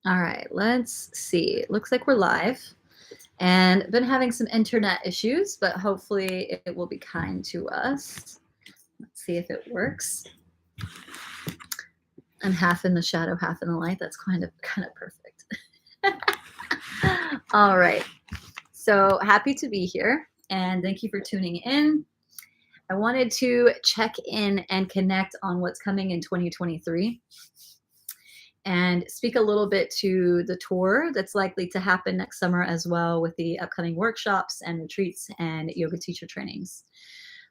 All right, let's see. It looks like we're live and been having some internet issues, but hopefully it will be kind to us. Let's see if it works. I'm half in the shadow, half in the light. That's kind of perfect. All right. So happy to be here and thank you for tuning in. I wanted to check in and connect on what's coming in 2023 and speak a little bit to the tour that's likely to happen next summer as well, with the upcoming workshops and retreats and yoga teacher trainings.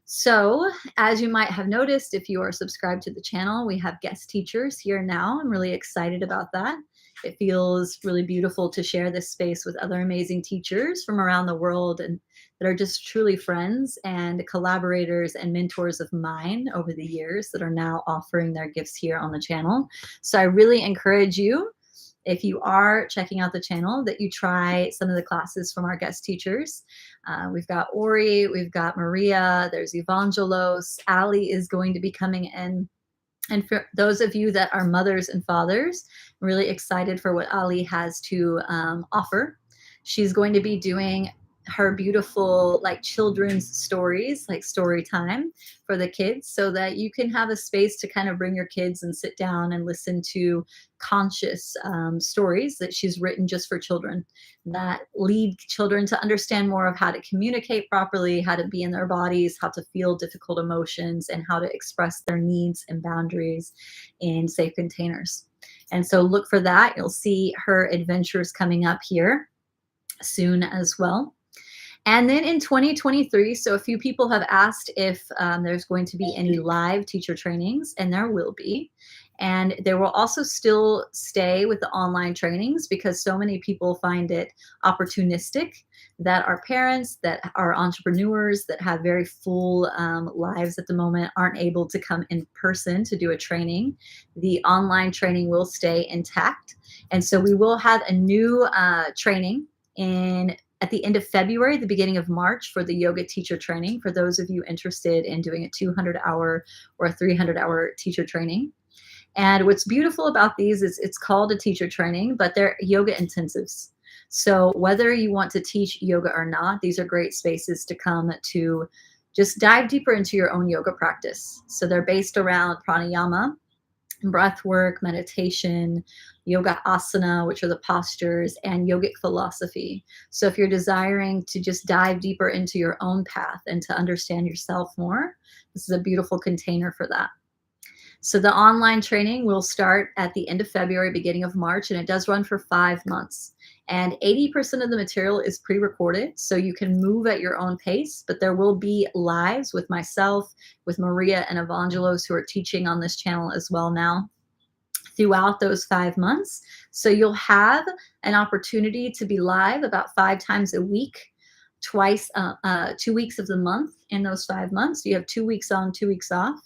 So, as you might have noticed, if you are subscribed to the channel, we have guest teachers here now. I'm really excited about that. It feels really beautiful to share this space with other amazing teachers from around the world and that are just truly friends and collaborators and mentors of mine over the years that are now offering their gifts here on the channel. So I really encourage you, if you are checking out the channel, that you try some of the classes from our guest teachers. We've got Ori, we've got Maria, there's Evangelos, Ali is going to be coming in. And for those of you that are mothers and fathers, I'm really excited for what Ali has to offer. She's going to be doing her beautiful like children's stories, like story time for the kids, so that you can have a space to kind of bring your kids and sit down and listen to conscious stories that she's written just for children that lead children to understand more of how to communicate properly, how to be in their bodies, how to feel difficult emotions, and how to express their needs and boundaries in safe containers. And so look for that. You'll see her adventures coming up here soon as well. And then in 2023, so a few people have asked if there's going to be any live teacher trainings, and there will be. And there will also still stay with the online trainings because so many people find it opportunistic that our parents, that are entrepreneurs, that have very full lives at the moment aren't able to come in person to do a training. The online training will stay intact. And so we will have a new training at the end of February, the beginning of March, for the yoga teacher training, for those of you interested in doing a 200-hour or a 300-hour teacher training. And what's beautiful about these is it's called a teacher training, but they're yoga intensives. So whether you want to teach yoga or not, these are great spaces to come to just dive deeper into your own yoga practice. So they're based around pranayama, breath work, meditation, yoga asana, which are the postures, and yogic philosophy. So if you're desiring to just dive deeper into your own path and to understand yourself more, this is a beautiful container for that. So the online training will start at the end of February, beginning of March, and it does run for 5 months. And 80% of the material is pre-recorded, so you can move at your own pace, but there will be lives with myself, with Maria and Evangelos, who are teaching on this channel as well now, throughout those 5 months. So you'll have an opportunity to be live about 5 times a week, twice, 2 weeks of the month in those 5 months. You have 2 weeks on, 2 weeks off.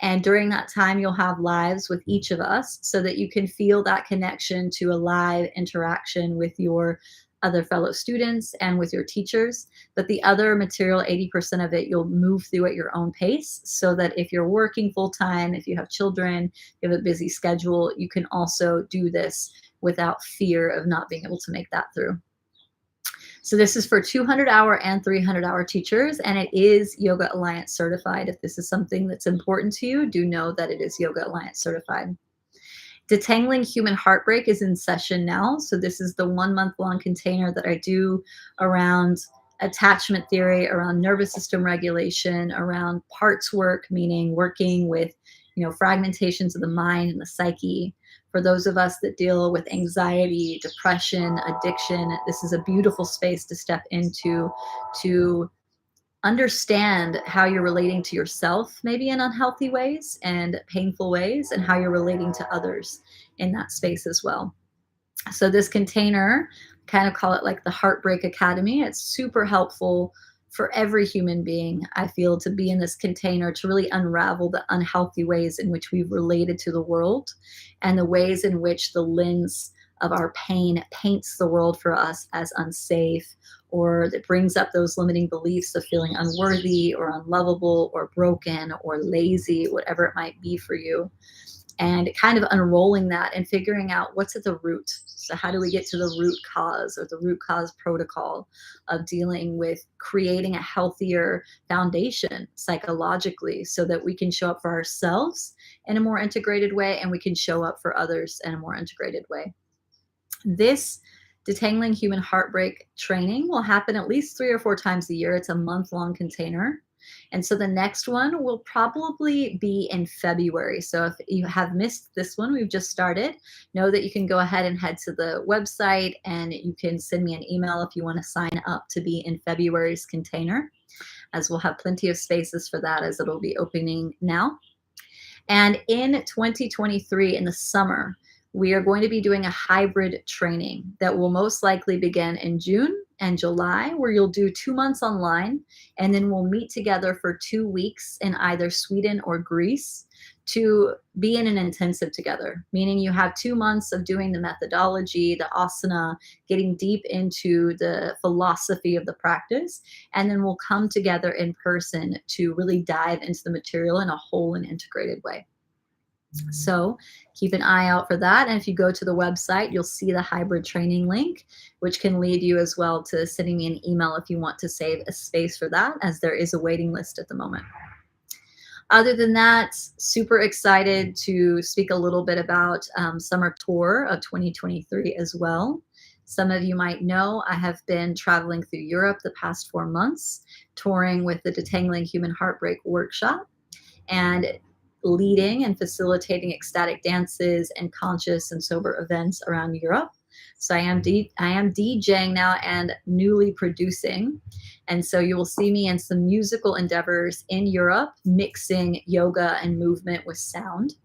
And during that time, you'll have lives with each of us so that you can feel that connection to a live interaction with your other fellow students and with your teachers. But the other material, 80% of it, you'll move through at your own pace, so that if you're working full time, if you have children, you have a busy schedule, you can also do this without fear of not being able to make that through. So this is for 200-hour and 300-hour teachers, and it is Yoga Alliance certified. If this is something that's important to you, do know that it is Yoga Alliance certified. Detangling Human Heartbreak is in session now. So this is the 1 month long container that I do around attachment theory, around nervous system regulation, around parts work, meaning working with, fragmentations of the mind and the psyche. For those of us that deal with anxiety, depression, addiction, this is a beautiful space to step into, to understand how you're relating to yourself, maybe in unhealthy ways and painful ways, and how you're relating to others in that space as well. So this container, kind of call it like the Heartbreak Academy. It's super helpful for every human being, I feel, to be in this container to really unravel the unhealthy ways in which we've related to the world and the ways in which the lens of our pain paints the world for us as unsafe, or that brings up those limiting beliefs of feeling unworthy or unlovable or broken or lazy, whatever it might be for you. and kind of unrolling that and figuring out what's at the root. So how do we get to the root cause, or the root cause protocol of dealing with creating a healthier foundation psychologically, so that we can show up for ourselves in a more integrated way, and we can show up for others in a more integrated way. This Detangling Human Heartbreak training will happen at least 3 or 4 times a year. It's a month-long container. And so the next one will probably be in February. So if you have missed this one, we've just started, know that you can go ahead and head to the website, and you can send me an email if you want to sign up to be in February's container, as we'll have plenty of spaces for that, as it'll be opening now. And in 2023, in the summer, we are going to be doing a hybrid training that will most likely begin in June and July, where you'll do 2 months online, and then we'll meet together for 2 weeks in either Sweden or Greece to be in an intensive together, meaning you have 2 months of doing the methodology, the asana, getting deep into the philosophy of the practice, and then we'll come together in person to really dive into the material in a whole and integrated way. So keep an eye out for that. And if you go to the website, you'll see the hybrid training link, which can lead you as well to sending me an email if you want to save a space for that, as there is a waiting list at the moment. Other than that, super excited to speak a little bit about summer tour of 2023 as well. Some of you might know I have been traveling through Europe the past 4 months, touring with the Detangling Human Heartbreak workshop, and leading and facilitating ecstatic dances and conscious and sober events around Europe. So I am DJing now and newly producing. And so you will see me in some musical endeavors in Europe, mixing yoga and movement with sound.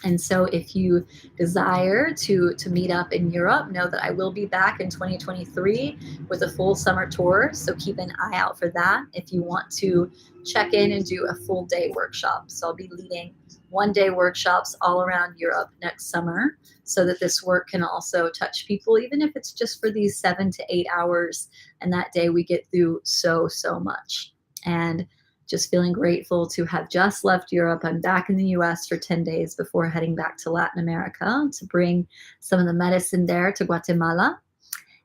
And so if you desire to meet up in Europe, know that I will be back in 2023 with a full summer tour. So keep an eye out for that if you want to check in and do a full day workshop. So I'll be leading 1-day workshops all around Europe next summer, so that this work can also touch people, even if it's just for these 7 to 8 hours. And that day we get through so much. And just feeling grateful to have just left Europe. I'm back in the US for 10 days before heading back to Latin America to bring some of the medicine there to Guatemala.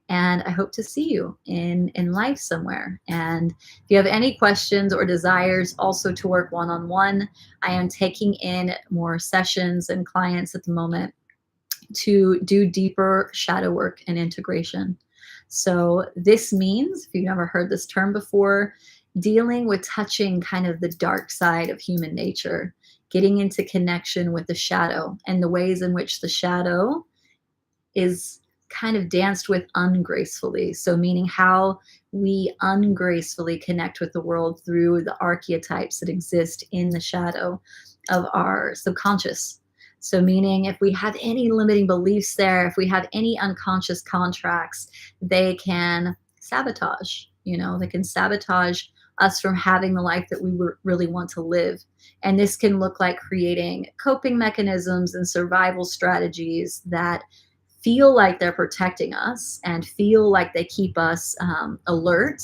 And I hope to see you in life somewhere. And if you have any questions or desires also to work one-on-one, I am taking in more sessions and clients at the moment to do deeper shadow work and integration. So this means, if you've never heard this term before, dealing with touching kind of the dark side of human nature, getting into connection with the shadow and the ways in which the shadow is kind of danced with ungracefully. So meaning how we ungracefully connect with the world through the archetypes that exist in the shadow of our subconscious. So meaning if we have any limiting beliefs there, if we have any unconscious contracts, they can sabotage, they can sabotage us from having the life that we really want to live. And this can look like creating coping mechanisms and survival strategies that feel like they're protecting us and feel like they keep us alert,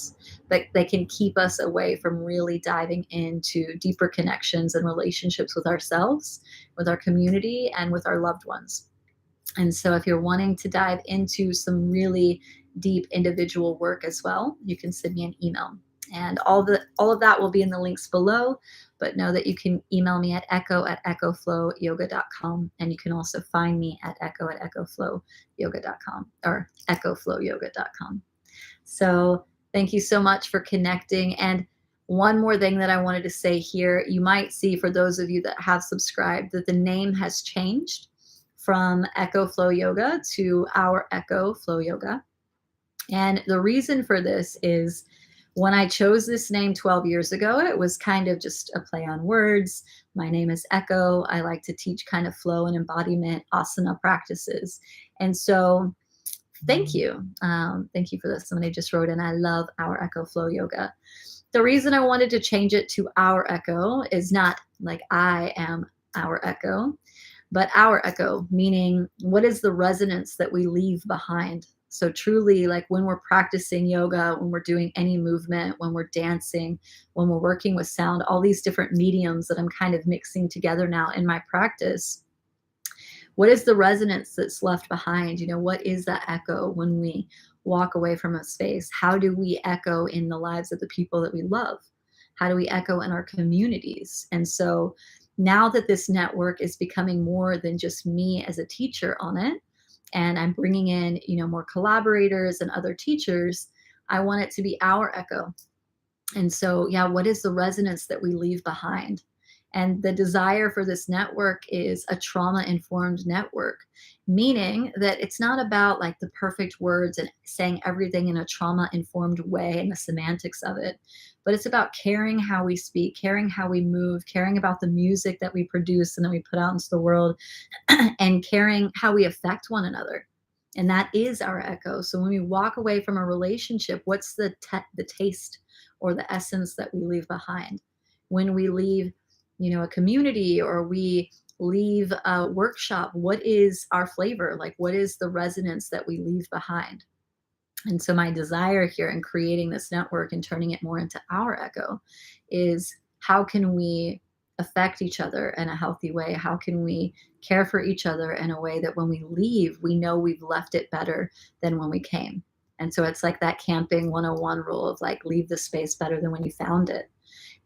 but they can keep us away from really diving into deeper connections and relationships with ourselves, with our community, and with our loved ones. And so if you're wanting to dive into some really deep individual work as well, you can send me an email. And all of that will be in the links below, but know that you can email me at echo@echoflowyoga.com, and you can also find me at echo@echoflowyoga.com or echoflowyoga.com. So thank you so much for connecting. And one more thing that I wanted to say here, you might see, for those of you that have subscribed, that the name has changed from Echo Flow Yoga to Our Echo Flow Yoga. And the reason for this is, when I chose this name 12 years ago, it was kind of just a play on words. My name is Echo. I like to teach kind of flow and embodiment asana practices. And so thank you. Thank you for this. Somebody just wrote in, I love Our Echo Flow Yoga. The reason I wanted to change it to Our Echo is not like I am our echo, but our echo, meaning what is the resonance that we leave behind? So truly, like when we're practicing yoga, when we're doing any movement, when we're dancing, when we're working with sound, all these different mediums that I'm kind of mixing together now in my practice, What is the resonance that's left behind? What is that echo when we walk away from a space? How do we echo in the lives of the people that we love? How do we echo in our communities? And so now that this network is becoming more than just me as a teacher on it, and I'm bringing in, more collaborators and other teachers, I want it to be our echo. And so, yeah, what is the resonance that we leave behind? And the desire for this network is a trauma-informed network, meaning that it's not about like the perfect words and saying everything in a trauma-informed way and the semantics of it, but it's about caring how we speak, caring how we move, caring about the music that we produce and that we put out into the world, and caring how we affect one another. And that is our echo. So when we walk away from a relationship, what's the taste or the essence that we leave behind? When we leave, a community, or we leave a workshop, what is our flavor? Like, what is the resonance that we leave behind? And so my desire here in creating this network and turning it more into our echo is, how can we affect each other in a healthy way? How can we care for each other in a way that when we leave, we know we've left it better than when we came? And so it's like that camping 101 rule of like, leave the space better than when you found it.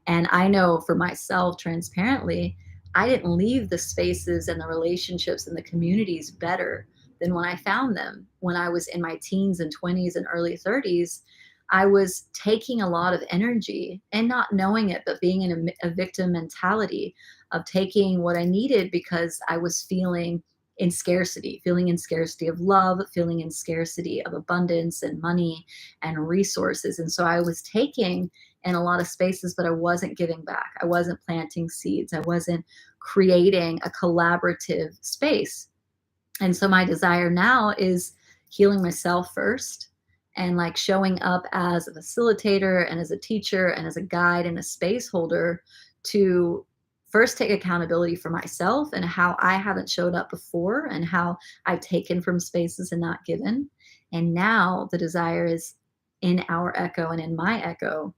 And I know for myself, transparently, I didn't leave the spaces and the relationships and the communities better than when I found them. When I was in my teens and 20s and early 30s, I was taking a lot of energy and not knowing it, but being in a victim mentality of taking what I needed because I was feeling in scarcity, feeling in scarcity of love, feeling in scarcity of abundance and money and resources. And so I was taking in a lot of spaces, but I wasn't giving back. I wasn't planting seeds. I wasn't creating a collaborative space. And so my desire now is healing myself first, and like showing up as a facilitator and as a teacher and as a guide and a space holder to first take accountability for myself and how I haven't showed up before and how I've taken from spaces and not given. And now the desire is in our echo and in my echo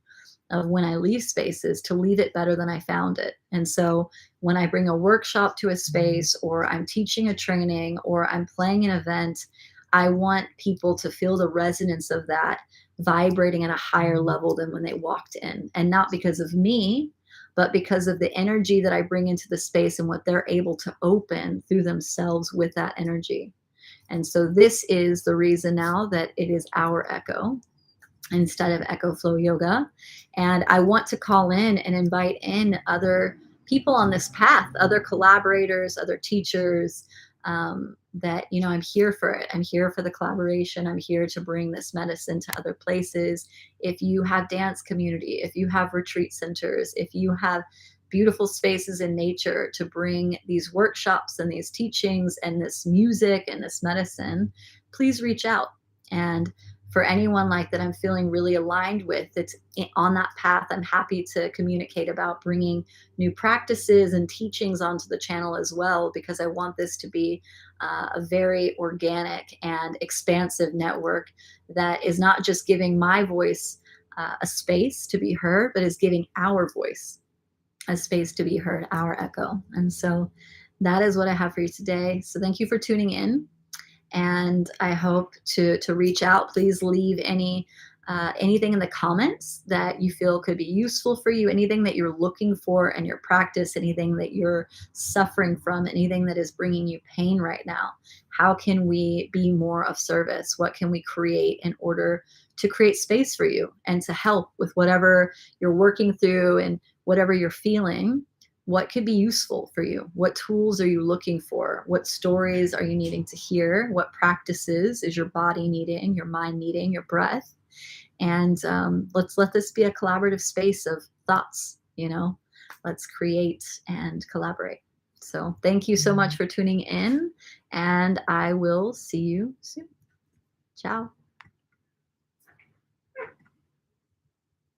of when I leave spaces to leave it better than I found it. And so when I bring a workshop to a space, or I'm teaching a training, or I'm playing an event, I want people to feel the resonance of that vibrating at a higher level than when they walked in. And not because of me, but because of the energy that I bring into the space and what they're able to open through themselves with that energy. And so this is the reason now that it is our echo instead of Echo Flow Yoga. And I want to call in and invite in other people on this path, other collaborators, other teachers, that, I'm here for it. I'm here for the collaboration. I'm here to bring this medicine to other places. If you have dance community, if you have retreat centers, if you have beautiful spaces in nature to bring these workshops and these teachings and this music and this medicine, please reach out. And for anyone like that I'm feeling really aligned with, that's on that path, I'm happy to communicate about bringing new practices and teachings onto the channel as well, because I want this to be a very organic and expansive network that is not just giving my voice a space to be heard, but is giving our voice a space to be heard, our echo. And so that is what I have for you today. So thank you for tuning in. And I hope to reach out. Please leave anything in the comments that you feel could be useful for you, anything that you're looking for in your practice, anything that you're suffering from, anything that is bringing you pain right now. How can we be more of service? What can we create in order to create space for you and to help with whatever you're working through and whatever you're feeling? What could be useful for you? What tools are you looking for? What stories are you needing to hear? What practices is your body needing, your mind needing, your breath? And let's let this be a collaborative space of thoughts, Let's create and collaborate. So thank you so much for tuning in, and I will see you soon. Ciao.